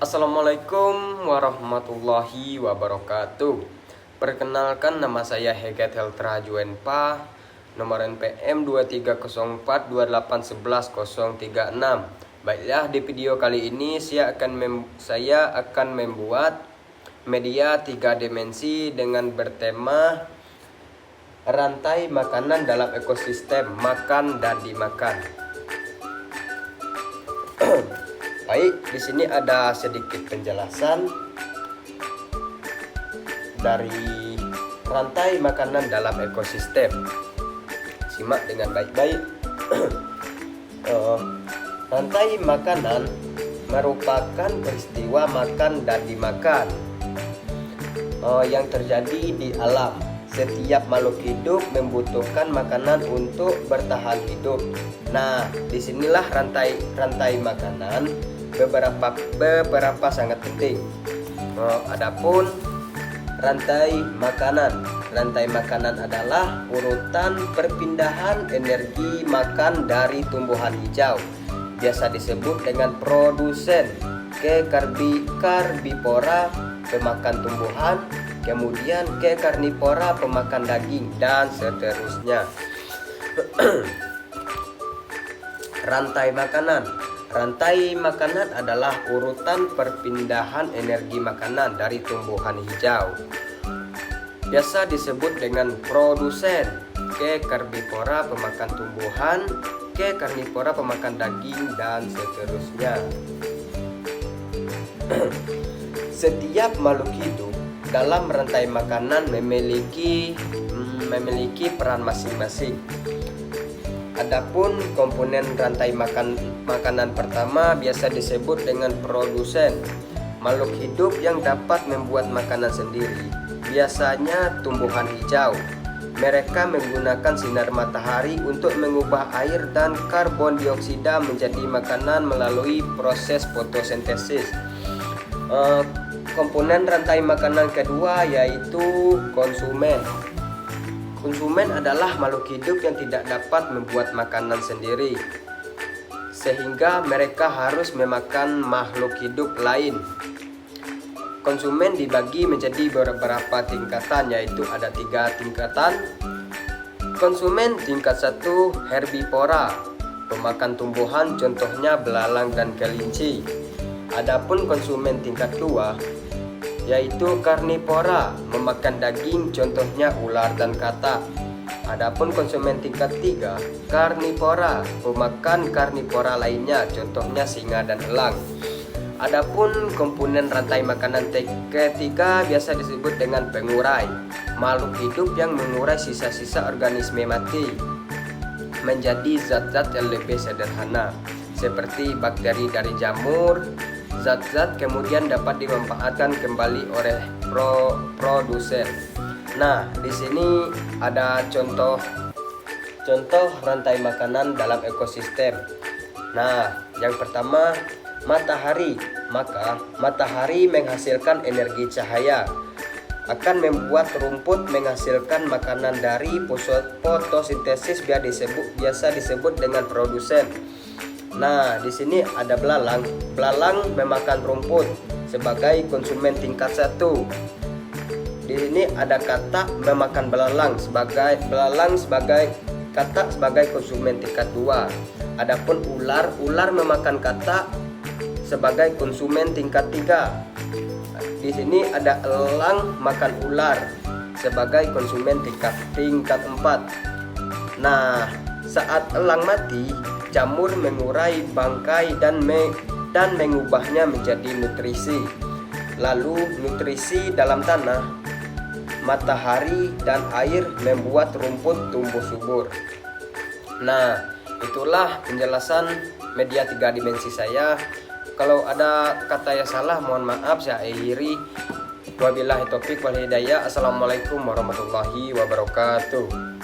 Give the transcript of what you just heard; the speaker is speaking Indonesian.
Assalamualaikum warahmatullahi wabarakatuh. Perkenalkan, nama saya Heget Heltra Juenpa, nomor NPM 2304281136. Baiklah, di video kali ini saya akan membuat media 3 dimensi dengan bertema rantai makanan dalam ekosistem makan dan dimakan. Baik, di sini ada sedikit penjelasan dari rantai makanan dalam ekosistem. Simak dengan baik-baik. Rantai makanan merupakan peristiwa makan dan dimakan yang terjadi di alam. Setiap makhluk hidup membutuhkan makanan untuk bertahan hidup. Nah, disinilah rantai makanan beberapa sangat penting. Adapun rantai makanan adalah urutan perpindahan energi makan dari tumbuhan hijau, biasa disebut dengan produsen, ke karbivora pemakan tumbuhan, kemudian ke karnivora pemakan daging, dan seterusnya. Rantai makanan adalah urutan perpindahan energi makanan dari tumbuhan hijau, biasa disebut dengan produsen, ke karbivora pemakan tumbuhan, ke karnivora pemakan daging, dan seterusnya. Setiap makhluk hidup dalam rantai makanan memiliki peran masing-masing. Adapun komponen rantai makanan pertama biasa disebut dengan produsen, makhluk hidup yang dapat membuat makanan sendiri, biasanya tumbuhan hijau. Mereka menggunakan sinar matahari untuk mengubah air dan karbon dioksida menjadi makanan melalui proses fotosintesis. Komponen rantai makanan kedua yaitu konsumen. Konsumen adalah makhluk hidup yang tidak dapat membuat makanan sendiri, sehingga mereka harus memakan makhluk hidup lain. Konsumen dibagi menjadi beberapa tingkatan, yaitu ada 3 tingkatan. Konsumen tingkat 1, herbivora, pemakan tumbuhan, contohnya belalang dan kelinci. Adapun konsumen tingkat 2 yaitu karnivora, memakan daging, contohnya ular dan katak. Adapun konsumen tingkat 3, karnivora, pemakan karnivora lainnya, contohnya singa dan elang. Adapun komponen rantai makanan ketiga biasa disebut dengan pengurai, makhluk hidup yang mengurai sisa-sisa organisme mati menjadi zat-zat yang lebih sederhana, seperti bakteri dari jamur. Zat-zat kemudian dapat dimanfaatkan kembali oleh produsen. Nah, di sini ada contoh rantai makanan dalam ekosistem. Nah, yang pertama, matahari. Maka matahari menghasilkan energi cahaya, akan membuat rumput menghasilkan makanan dari fotosintesis, biasa disebut dengan produsen. Nah, di sini ada belalang. Belalang memakan rumput sebagai konsumen tingkat 1. Di sini ada katak memakan belalang sebagai katak sebagai konsumen tingkat 2. Adapun ular memakan katak sebagai konsumen tingkat 3. Di sini ada elang makan ular sebagai konsumen tingkat 4. Nah, saat elang mati, jamur mengurai bangkai dan mengubahnya menjadi nutrisi. Lalu nutrisi dalam tanah, matahari, dan air membuat rumput tumbuh subur. Nah, itulah penjelasan media 3 dimensi saya. Kalau ada kata yang salah, mohon maaf, saya akhiri. Wabillahi taufiq wal hidayah. Assalamualaikum warahmatullahi wabarakatuh.